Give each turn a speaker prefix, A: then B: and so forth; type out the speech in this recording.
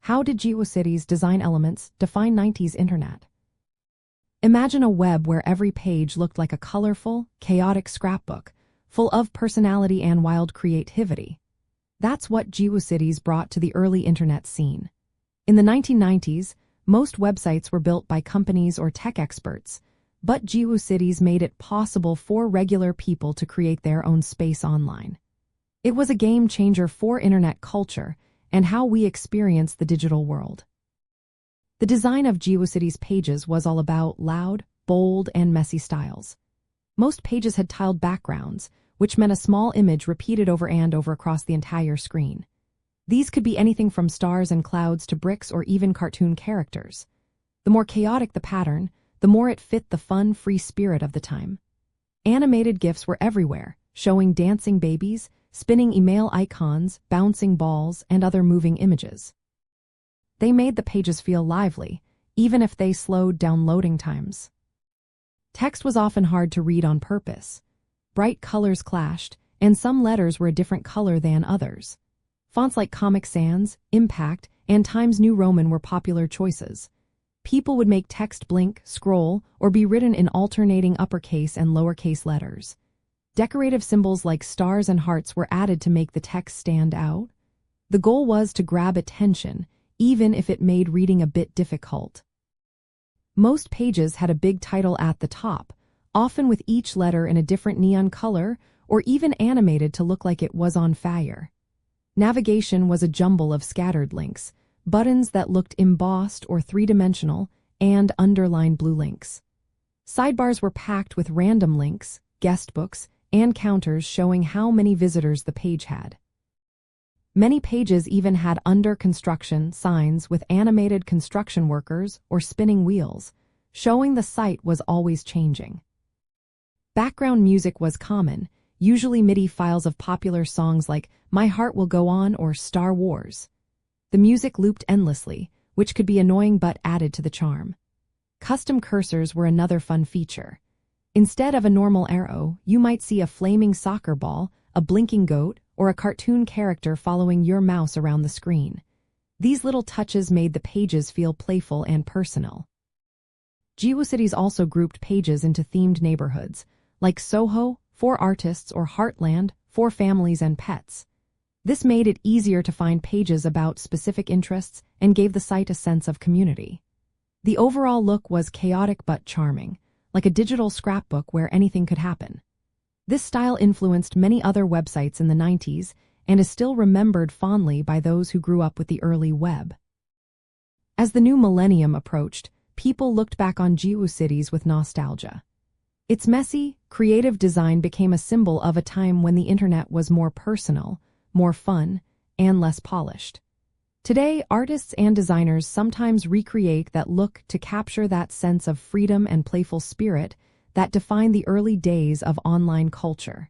A: How did Geocities design elements define 90s internet? Imagine a web where every page looked like a colorful, chaotic scrapbook, full of personality and wild creativity. That's what Geocities brought to the early internet scene. In the 1990s, most websites were built by companies or tech experts, but Geocities made it possible for regular people to create their own space online. It was a game changer for internet culture and how we experience the digital world. The design of Geocities pages was all about loud, bold, and messy styles. Most pages had tiled backgrounds, which meant a small image repeated over and over across the entire screen. These could be anything from stars and clouds to bricks or even cartoon characters. The more chaotic the pattern, the more it fit the fun, free spirit of the time. Animated GIFs were everywhere, showing dancing babies, spinning email icons, bouncing balls, and other moving images. They made the pages feel lively, even if they slowed down loading times. Text was often hard to read on purpose. Bright colors clashed, and some letters were a different color than others. Fonts like Comic Sans, Impact, and Times New Roman were popular choices. People would make text blink, scroll, or be written in alternating uppercase and lowercase letters. Decorative symbols like stars and hearts were added to make the text stand out. The goal was to grab attention, even if it made reading a bit difficult. Most pages had a big title at the top, often with each letter in a different neon color or even animated to look like it was on fire. Navigation was a jumble of scattered links, buttons that looked embossed or three-dimensional, and underlined blue links. Sidebars were packed with random links, guestbooks, and counters showing how many visitors the page had. Many pages even had under construction signs with animated construction workers or spinning wheels, showing the site was always changing. Background music was common, usually MIDI files of popular songs like My Heart Will Go On or Star Wars. The music looped endlessly, which could be annoying but added to the charm. Custom cursors were another fun feature. Instead of a normal arrow, you might see a flaming soccer ball, a blinking goat, or a cartoon character following your mouse around the screen. These little touches made the pages feel playful and personal. Geocities also grouped pages into themed neighborhoods, like Soho, for artists, or Heartland, for families and pets. This made it easier to find pages about specific interests and gave the site a sense of community. The overall look was chaotic but charming, like a digital scrapbook where anything could happen. This style influenced many other websites in the 90s and is still remembered fondly by those who grew up with the early web. As the new millennium approached, people looked back on Geocities with nostalgia. Its messy, creative design became a symbol of a time when the internet was more personal, more fun, and less polished. Today, artists and designers sometimes recreate that look to capture that sense of freedom and playful spirit that defined the early days of online culture.